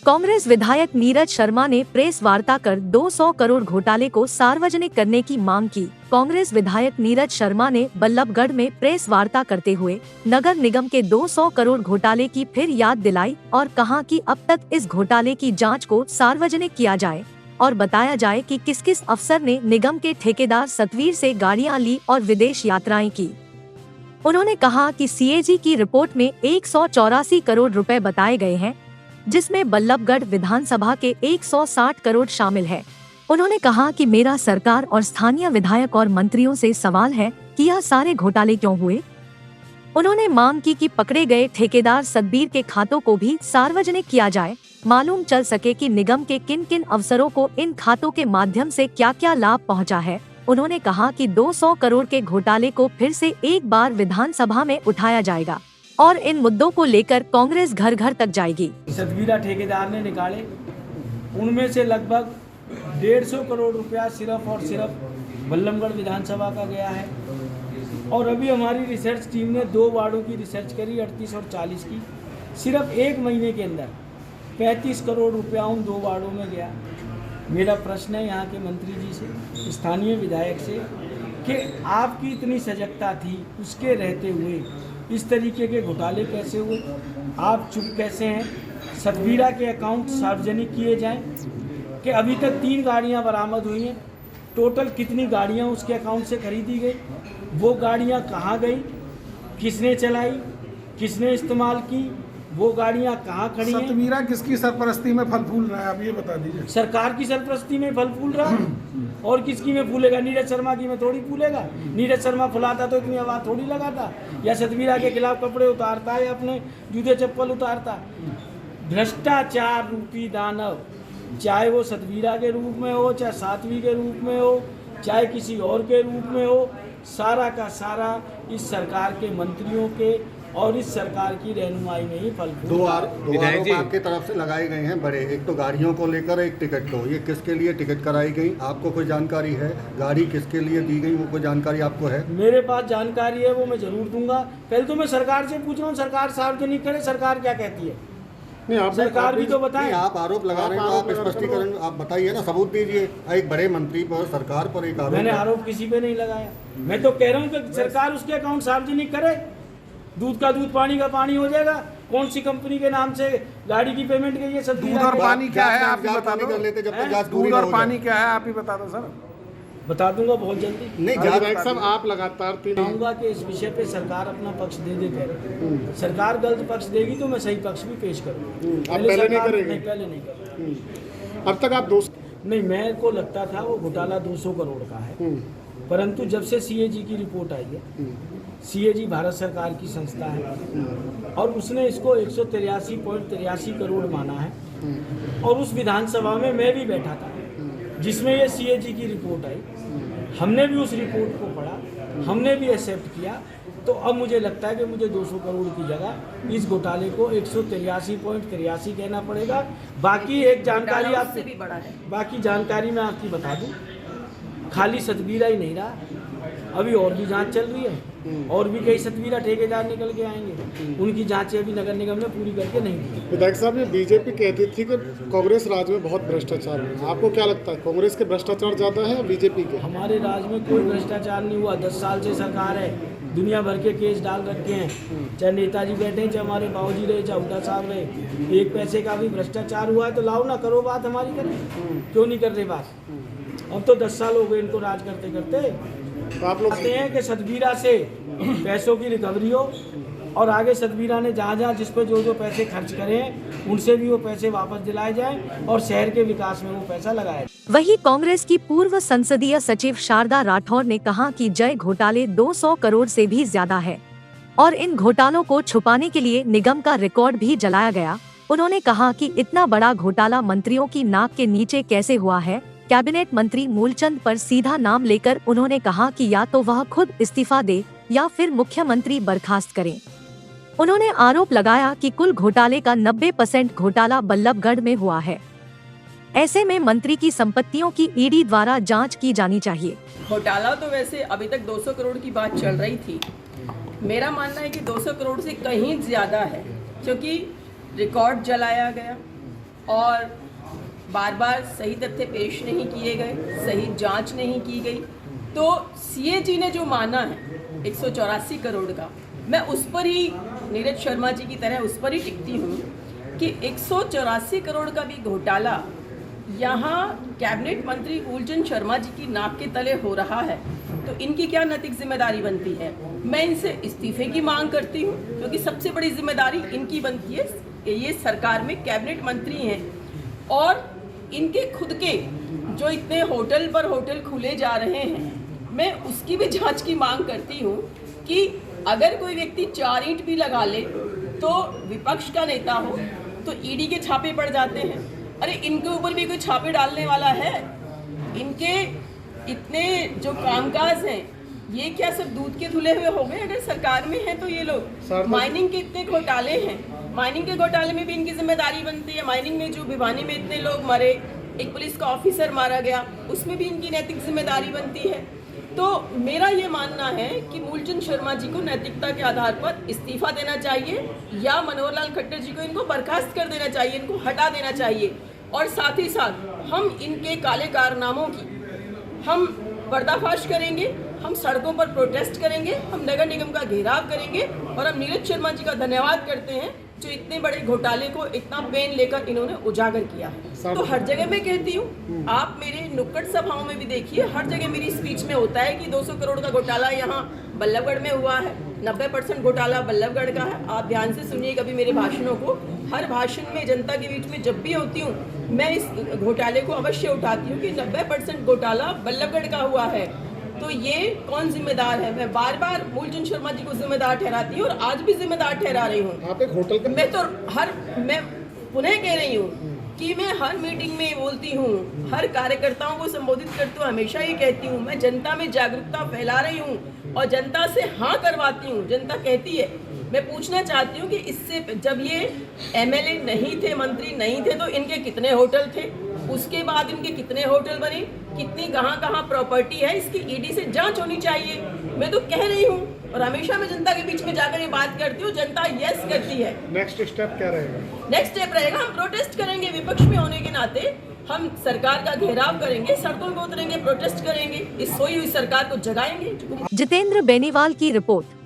कांग्रेस विधायक नीरज शर्मा ने प्रेस वार्ता कर 200 करोड़ घोटाले को सार्वजनिक करने की मांग की। कांग्रेस विधायक नीरज शर्मा ने बल्लभगढ़ में प्रेस वार्ता करते हुए नगर निगम के 200 करोड़ घोटाले की फिर याद दिलाई और कहा कि अब तक इस घोटाले की जांच को सार्वजनिक किया जाए और बताया जाए कि किस किस अफसर ने निगम के ठेकेदार सतवीर से गाड़ियां ली और विदेश यात्राएं की। उन्होंने कहा कि सीएजी की रिपोर्ट में 184 करोड़ रुपए बताए गए हैं, जिसमें बल्लभगढ़ विधानसभा के 160 करोड़ शामिल है। उन्होंने कहा कि मेरा सरकार और स्थानीय विधायक और मंत्रियों से सवाल है कि यह सारे घोटाले क्यों हुए। उन्होंने मांग की कि पकड़े गए ठेकेदार सतबीर के खातों को भी सार्वजनिक किया जाए, मालूम चल सके कि निगम के किन किन अफसरों को इन खातों के माध्यम से क्या क्या लाभ पहुंचा है। उन्होंने कहा कि 200 करोड़ के घोटाले को फिर से एक बार विधानसभा में उठाया जाएगा और इन मुद्दों को लेकर कांग्रेस घर घर तक जाएगी। सतबीरा ठेकेदार ने निकाले, उनमें से लगभग 150 करोड़ रुपया सिर्फ और सिर्फ बल्लभगढ़ विधानसभा का गया है। और अभी हमारी रिसर्च टीम ने 2 वार्डों की रिसर्च करी, 38 और 40 की। सिर्फ 1 महीने के अंदर 35 करोड़ रुपया उन 2 वार्डों में गया। मेरा प्रश्न है यहाँ के मंत्री जी से, स्थानीय विधायक से, कि आपकी इतनी सजगता थी, उसके रहते हुए इस तरीके के घोटाले कैसे हुए? आप चुप कैसे हैं? सतबीरा के अकाउंट सार्वजनिक किए जाएं कि अभी तक 3 गाड़ियां बरामद हुई हैं। टोटल कितनी गाड़ियां उसके अकाउंट से खरीदी गई, वो गाड़ियां कहां गई, किसने चलाई, किसने इस्तेमाल की, वो गाड़ियां कहाँ खड़ी हैं? सतबीरा किसकी सरपरस्ती में फल फूल रहा है, अब ये बता दीजिए। सरकार की सरपरस्ती में फल फूल रहा और किसकी में फूलेगा? नीरज शर्मा की में थोड़ी फूलेगा। नीरज शर्मा फुलाता तो इतनी आवाज़ थोड़ी लगाता, या सतबीरा के खिलाफ कपड़े उतारता या अपने जूते चप्पल उतारता। भ्रष्टाचार रूपी दानव, चाहे वो सतबीरा के रूप में हो, चाहे साध्वी के रूप में हो, चाहे किसी और के रूप में हो, सारा का सारा इस सरकार के मंत्रियों के और इस सरकार की रहनुमाई में ही फल फूल। दो आरोप आपके तरफ से लगाए गए हैं बड़े, एक तो गाड़ियों को लेकर, एक टिकट को। ये किसके लिए टिकट कराई गई, आपको कोई जानकारी है? गाड़ी किसके लिए दी गई, वो कोई जानकारी आपको है? मेरे पास जानकारी है, वो मैं जरूर दूंगा। पहले तो मैं सरकार से पूछ रहा हूँ, सरकार सार्वजनिक करे, सरकार क्या कहती है? नहीं, आप सरकार भी तो बताएं। आप आरोप लगा रहे हैं तो आप स्पष्टीकरण आप बताइए ना, सबूत दीजिए। एक बड़े मंत्री पर, सरकार पर एक आरोप। मैंने आरोप किसी पे नहीं लगाया। मैं तो कह रहा हूँ कि सरकार उसके अकाउंट सार्वजनिक करे। दूध का दूध, पानी का पानी हो जाएगा। कौन सी कंपनी के नाम से गाड़ी की पेमेंट गई है? सब दूध और पानी क्या है आप ही बता दो। दूध और पानी क्या है आप ही बता दो सर। बता दूंगा बहुत जल्दी। नहीं साहब, आप लगातार चाहूँगा कि इस विषय पे सरकार अपना पक्ष दे देते। सरकार गलत पक्ष देगी तो मैं सही पक्ष भी पेश करूँगा। पहले नहीं करेंगे? पहले नहीं करूँगा। अब तक आप नहीं, मेरे को लगता था वो घोटाला 200 करोड़ का है, परंतु जब से सीएजी की रिपोर्ट आई है, सीएजी भारत सरकार की संस्था है और उसने इसको 183.83 करोड़ माना है। और उस विधानसभा में मैं भी बैठा था जिसमें ये सीएजी की रिपोर्ट आई। हमने भी उस रिपोर्ट को पढ़ा, हमने भी एक्सेप्ट किया। तो अब मुझे लगता है कि मुझे 200 करोड़ की जगह इस घोटाले को 183.83 कहना पड़ेगा। बाकी एक जानकारी आपसे भी बड़ा है, बाकी जानकारी मैं आपकी बता दूं, खाली सतबीरा ही नहीं रहा, अभी और भी जांच चल रही है और भी कई सतबीरा ठेकेदार निकल के आएंगे। उनकी जांचें अभी नगर निगम ने पूरी करके नहीं दी। विधायक साहब, ये बीजेपी कहती थी कि कांग्रेस राज में बहुत भ्रष्टाचार है, आपको क्या लगता है, कांग्रेस के भ्रष्टाचार ज़्यादा है या बीजेपी के? हमारे राज्य में कोई भ्रष्टाचार नहीं हुआ। 10 साल से सरकार है, दुनिया भर के केस डाल रखे हैं, चाहे नेताजी बैठे, चाहे हमारे बाबूजी रहे, चाहे हुड्डा साहब रहे। 1 पैसे का भी भ्रष्टाचार हुआ है तो लाओ ना, करो बात, हमारी करें। क्यों नहीं कर रहे बात? अब तो 10 साल हो गए इनको राज करते करते। तो आप लोग चाहते हैं कि सतबीरा से पैसों की रिकवरी हो और आगे सतबीरा ने जहाँ जिस पर जो पैसे खर्च करें उनसे भी वो पैसे वापस दिलाए जाएं और शहर के विकास में वो पैसा लगाए। वहीं कांग्रेस की पूर्व संसदीय सचिव शारदा राठौर ने कहा कि जय घोटाले 200 करोड़ से भी ज्यादा है और इन घोटालों को छुपाने के लिए निगम का रिकॉर्ड भी जलाया गया। उन्होंने कहा कि इतना बड़ा घोटाला मंत्रियों की नाक के नीचे कैसे हुआ है। कैबिनेट मंत्री मूलचंद पर सीधा नाम लेकर उन्होंने कहा कि या तो वह खुद इस्तीफा दे या फिर मुख्यमंत्री बर्खास्त करें। उन्होंने आरोप लगाया कि कुल घोटाले का 90% घोटाला बल्लभगढ़ में हुआ है। ऐसे में मंत्री की संपत्तियों की ईडी द्वारा जांच की जानी चाहिए। घोटाला तो वैसे अभी तक 200 करोड़ की बात चल रही थी। मेरा मानना है कि 200 करोड़ से कहीं ज्यादा है, क्योंकि रिकॉर्ड जलाया गया और बार बार सही तथ्य पेश नहीं किए गए, सही जांच नहीं की गई। तो सीएजी ने जो माना है 184 करोड़ का, मैं उस पर ही नीरज शर्मा जी की तरह उस पर ही टिकती हूँ कि 184 करोड़ का भी घोटाला यहाँ कैबिनेट मंत्री फूलचंद शर्मा जी की नाक के तले हो रहा है, तो इनकी क्या नैतिक जिम्मेदारी बनती है। मैं इनसे इस्तीफे की मांग करती हूँ, क्योंकि सबसे बड़ी जिम्मेदारी इनकी बनती है। ये सरकार में कैबिनेट मंत्री हैं और इनके खुद के जो इतने होटल पर होटल खुले जा रहे हैं, मैं उसकी भी जांच की मांग करती हूँ कि अगर कोई व्यक्ति 4 ईंट भी लगा ले तो विपक्ष का नेता हो तो ईडी के छापे पड़ जाते हैं। अरे इनके ऊपर भी कोई छापे डालने वाला है? इनके इतने जो कामकाज हैं, ये क्या सब दूध के धुले हुए हो गए? अगर सरकार में है तो ये लोग माइनिंग के इतने घोटाले हैं, माइनिंग के घोटाले में भी इनकी जिम्मेदारी बनती है। माइनिंग में जो भिवानी में इतने लोग मरे, एक पुलिस का ऑफिसर मारा गया, उसमें भी इनकी नैतिक जिम्मेदारी बनती है। तो मेरा ये मानना है कि मूलचंद शर्मा जी को नैतिकता के आधार पर इस्तीफा देना चाहिए या मनोहर लाल खट्टर जी को इनको बर्खास्त कर देना चाहिए, इनको हटा देना चाहिए। और साथ ही साथ हम इनके काले कारनामों की हम पर्दाफाश करेंगे, हम सड़कों पर प्रोटेस्ट करेंगे, हम नगर निगम का घेराव करेंगे और हम नीरज शर्मा जी का धन्यवाद करते हैं जो इतने बड़े घोटाले को इतना पेन लेकर इन्होंने उजागर किया है। तो हर जगह मैं कहती हूँ, आप मेरे नुक्कड़ सभाओं में भी देखिए, हर जगह मेरी स्पीच में होता है कि 200 करोड़ का घोटाला यहाँ बल्लभगढ़ में हुआ है, 90% घोटाला बल्लभगढ़ का है। आप ध्यान से सुनिए कभी मेरे भाषणों को, हर भाषण में जनता के बीच में जब भी होती हूँ मैं इस घोटाले को अवश्य उठाती हूँ कि 90% घोटाला बल्लभगढ़ का हुआ है। तो ये कौन जिम्मेदार है? मैं बार बार मूलचंद शर्मा जी को जिम्मेदार ठहराती हूँ और आज भी जिम्मेदार ठहरा रही हूँ। मैं पुनः कह रही हूँ कि मैं हर मीटिंग में बोलती हूँ, हर कार्यकर्ताओं को संबोधित करते हुए हमेशा ये कहती हूँ, मैं जनता में जागरूकता फैला रही हूँ और जनता से हाँ करवाती हूँ। जनता कहती है, मैं पूछना चाहती हूँ कि इससे जब ये एमएलए नहीं थे, मंत्री नहीं थे, तो इनके कितने होटल थे? उसके बाद इनके कितने होटल बने, कितनी कहाँ प्रॉपर्टी है, इसकी ईडी से जांच होनी चाहिए। मैं तो कह रही हूँ और हमेशा मैं जनता के बीच में जाकर ये बात करती हूँ, जनता यस करती है। नेक्स्ट स्टेप क्या रहेगा? नेक्स्ट स्टेप रहेगा, हम प्रोटेस्ट करेंगे। विपक्ष में होने के नाते हम सरकार का घेराव करेंगे, सड़कों पर उतरेंगे, प्रोटेस्ट करेंगे, इस सोई हुई सरकार को जगाएंगे। जितेंद्र बेनीवाल की रिपोर्ट।